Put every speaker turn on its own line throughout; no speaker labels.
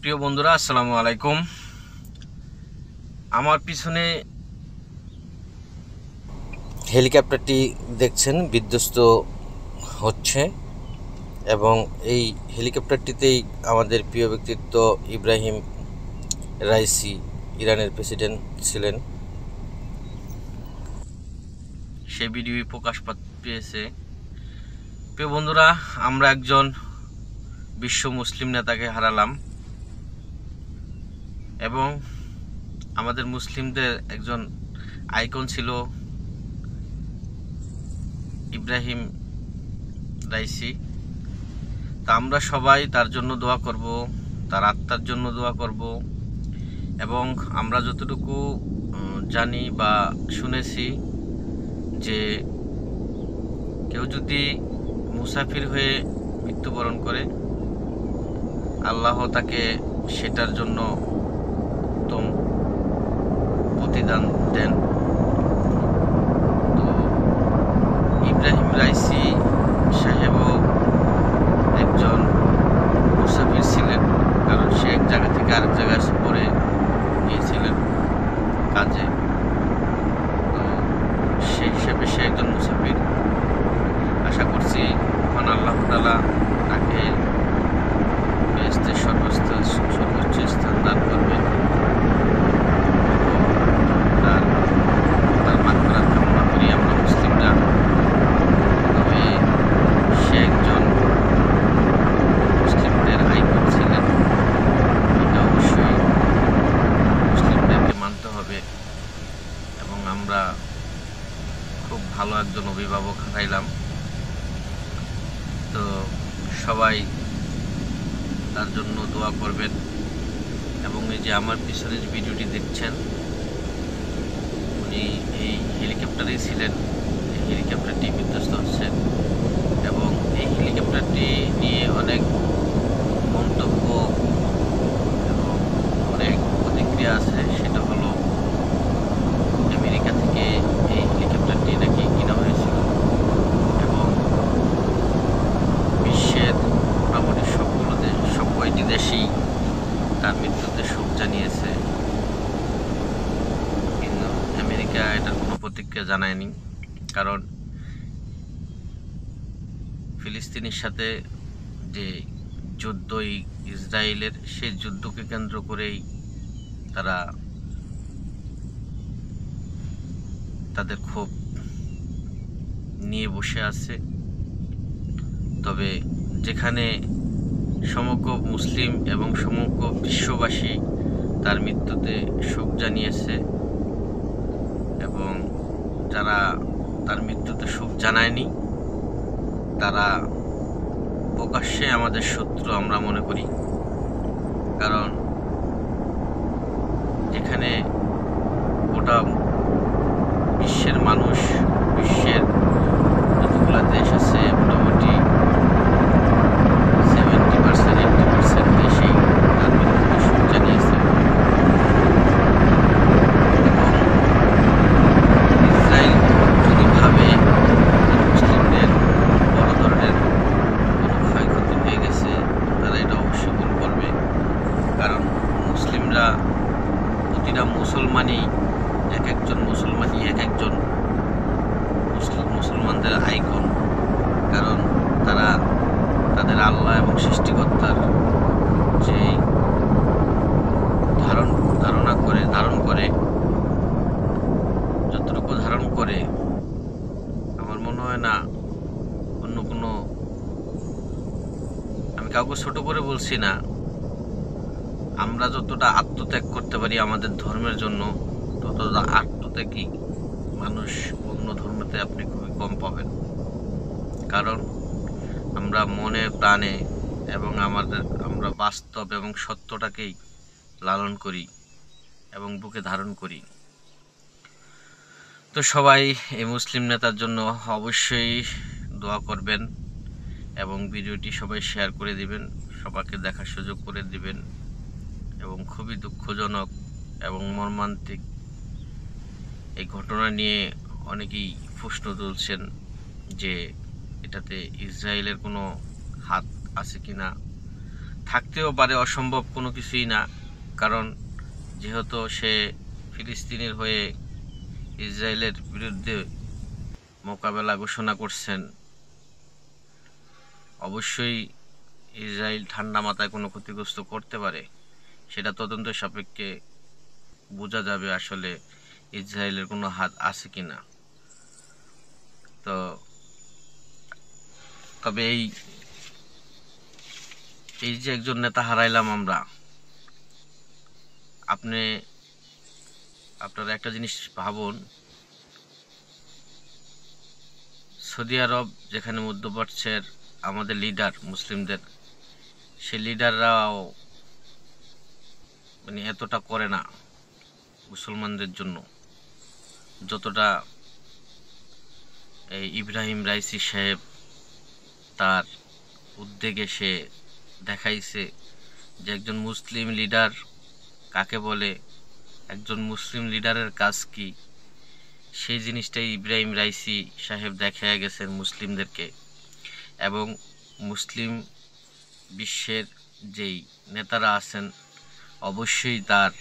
প্রিয় বন্ধুরা, আসসালামু আলাইকুম। আমার পিছনে হেলিকপ্টারটি দেখছেন বিধ্বস্ত হচ্ছে এবং এই হেলিকপ্টারটিতেই আমাদের প্রিয় ব্যক্তিত্ব ইব্রাহিম রাইসি, ইরানের প্রেসিডেন্ট ছিলেন। সে ভিডিও প্রকাশ পেয়েছে। প্রিয় বন্ধুরা, আমরা একজন বিশ্ব মুসলিম নেতাকে হারালাম এবং আমাদের মুসলিমদের একজন আইকন ছিল ইব্রাহিম রাইসি। তা আমরা সবাই তার জন্য দোয়া করব, তার আত্মার জন্য দোয়া করব এবং আমরা যতটুকু জানি বা শুনেছি যে কেউ যদি মুসাফির হয়ে মৃত্যুবরণ করে, আল্লাহ তাকে সেটার জন্য উত্তম প্রতিদান দেন। তো ইব্রাহিম রাইসি সাহেবও একজন মুসাফির ছিলেন, কারণ সে এক জায়গা থেকে আরেক জায়গায় পরে গিয়েছিলেন কাজে। তো সেই হিসেবে সে একজন মুসাফির। আশা করছি মহান আল্লাহ তাআলা তাকে বেহেশতের সর্বোচ্চ স্থান দান করবেন। তার মাগফিরাত কামনা করি আমরা মুসলিমরা। তবে সে একজন মুসলিমদের আইকন ছিলেন, এটা অবশ্যই মুসলিমদেরকে মানতে হবে এবং আমরা খুব ভালো একজন অভিভাবক হারাইলাম। তো সবাই তার জন্য দোয়া করবেন এবং এই যে আমার পিছনে যে ভিডিওটি দেখছেন, উনি এই হেলিকপ্টারে ছিলেন। এই হেলিকপ্টারটি বিধ্বস্ত হচ্ছে এবং এই হেলিকপ্টারটি নিয়ে অনেক মন্তব্য এবং অনেক প্রতিক্রিয়া আছে। সেটা হলো আমেরিকা থেকে এই হেলিকপ্টারটি নাকি কিনা হয়েছিল এবং বিশ্বের মোটামুটি সব কয়টি দেশই তার মৃত্যুতে শোক জানিয়েছে, কিন্তু আমেরিকা এটার কোনো প্রতিক্রিয়া জানায়নি। কারণ ফিলিস্তিনের সাথে যে যুদ্ধ ইসরায়েলের, সেই যুদ্ধকে কেন্দ্র করেই তারা তাদের ক্ষোভ নিয়ে বসে আছে। তবে যেখানে সমগ্র মুসলিম এবং সমগ্র বিশ্ববাসী তার মৃত্যুতে শোক জানিয়েছে এবং যারা তার মৃত্যুতে শোক জানায়নি তারা প্রকাশ্যে আমাদের শত্রু আমরা মনে করি। কারণ যেখানে গোটা বিশ্বের মানুষ, বিশ্বের যতগুলো দেশ আছে মোটামুটি 70-80% দেশেই তার মৃত্যুতে শোক জানিয়েছে এবং ইসরায়েল যদি ভাবে মুসলিমদের বড় ধরনের কোনো ক্ষয়ক্ষতি হয়ে গেছে, তারা এটা অবশ্যই ভুল করবে। কারণ মুসলিমরা, প্রতিটা মুসলমানই এক একজন মুসলমানদের আইকন। কারণ তারা তাদের আল্লাহ এবং সৃষ্টিকর্তার যে ধারণ করে যতটুকু ধারণ করে, আমার মনে হয় না অন্য কোনো, আমি কাউকে ছোট করে বলছি না, আমরা যতটা আত্মত্যাগ করতে পারি আমাদের ধর্মের জন্য, ততটা আত্মত্যাগী মানুষ অন্য ধর্মতে আপনি খুবই কম পাবেন। কারণ আমরা মনে প্রাণে এবং আমরা বাস্তব এবং সত্যটাকেই লালন করি এবং বুকে ধারণ করি। তো সবাই এই মুসলিম নেতার জন্য অবশ্যই দোয়া করবেন এবং ভিডিওটি সবাই শেয়ার করে দিবেন, সবাইকে দেখার সুযোগ করে দিবেন। এবং খুবই দুঃখজনক এবং মর্মান্তিক এই ঘটনা নিয়ে অনেকেই প্রশ্ন তুলছেন যে এটাতে ইসরায়েলের কোনো হাত আছে কিনা। থাকতেও পারে, অসম্ভব কোনো কিছুই না। কারণ যেহেতু সে ফিলিস্তিনের হয়ে ইসরায়েলের বিরুদ্ধে মোকাবেলা ঘোষণা করছেন, অবশ্যই ইসরায়েল ঠান্ডা মাথায় কোনো ক্ষতিগ্রস্ত করতে পারে। সেটা তদন্ত সাপেক্ষে বোঝা যাবে আসলে ইসরায়েলের কোনো হাত আছে কিনা। তো তবে এই যে একজন নেতা হারাইলাম আমরা, আপনারা একটা জিনিস ভাবুন, সৌদি আরব যেখানে মধ্যপ্রাচ্যের আমাদের লিডার মুসলিমদের, সে লিডাররাও মানে এতটা করে না মুসলমানদের জন্য, যতটা এই ইব্রাহিম রাইসি সাহেব তার উদ্যোগে সে দেখাইছে যে একজন মুসলিম লিডার কাকে বলে, একজন মুসলিম লিডারের কাজ কি, সেই জিনিসটাই ইব্রাহিম রাইসি সাহেব দেখাইয়া গেছেন মুসলিমদেরকে। এবং মুসলিম বিশ্বের যেই নেতারা আছেন অবশ্যই তার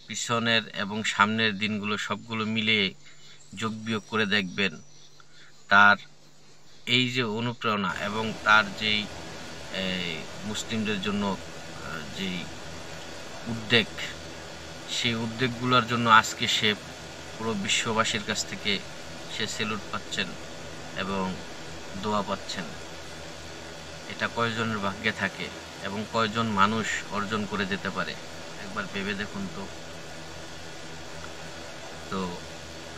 পিছনের এবং সামনের দিনগুলো সবগুলো মিলিয়ে যোগ বিয়োগ করে দেখবেন, তার এই যে অনুপ্রেরণা এবং তার যেই মুসলিমদের জন্য যেই উদ্যোগ, সেই উদ্যোগগুলোর জন্য আজকে সে পুরো বিশ্ববাসীর কাছ থেকে সে স্যালুট পাচ্ছেন এবং দোয়া পাচ্ছেন। এটা কয়জনের ভাগ্যে থাকে এবং কয়জন মানুষ অর্জন করে যেতে পারে, একবার ভেবে দেখুন তো। তো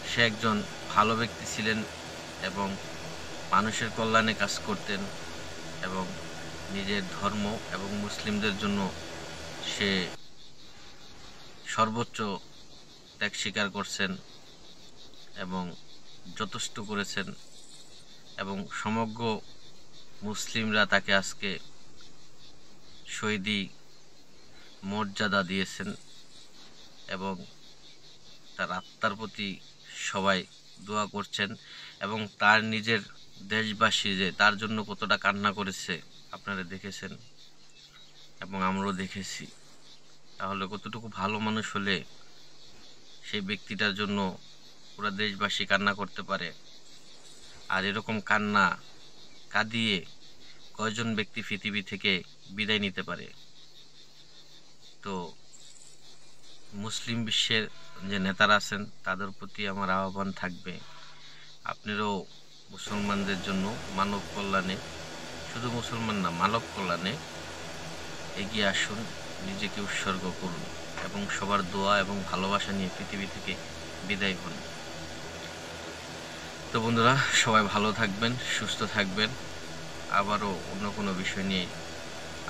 সে একজন ভালো ব্যক্তি ছিলেন এবং মানুষের কল্যাণে কাজ করতেন এবং নিজের ধর্ম এবং মুসলিমদের জন্য সে সর্বোচ্চ ত্যাগ স্বীকার করছেন এবং যথেষ্ট করেছেন এবং সমগ্র মুসলিমরা তাকে আজকে শহীদি মর্যাদা দিয়েছেন এবং তার আত্মার প্রতি সবাই দোয়া করছেন। এবং তার নিজের দেশবাসী যে তার জন্য কতটা কান্না করেছে আপনারা দেখেছেন এবং আমরাও দেখেছি। তাহলে কতটুকু ভালো মানুষ হলে সেই ব্যক্তিটার জন্য পুরো দেশবাসী কান্না করতে পারে। আর এরকম কান্না কাঁদিয়ে কয়জন ব্যক্তি পৃথিবী থেকে বিদায় নিতে পারে। তো মুসলিম বিশ্বের যে নেতারা আছেন তাদের প্রতি আমার আহ্বান থাকবে, আপনারাও মুসলমানদের জন্য মানব কল্যাণে, শুধু মুসলমান না মানব কল্যাণে এগিয়ে আসুন, নিজেকে উৎসর্গ করুন এবং সবার দোয়া এবং ভালোবাসা নিয়ে পৃথিবী থেকে বিদায় হন। তো বন্ধুরা, সবাই ভালো থাকবেন, সুস্থ থাকবেন। আবারও অন্য কোনো বিষয় নিয়ে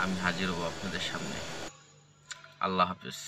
আমি হাজির হব আপনাদের সামনে। আল্লাহ হাফেজ।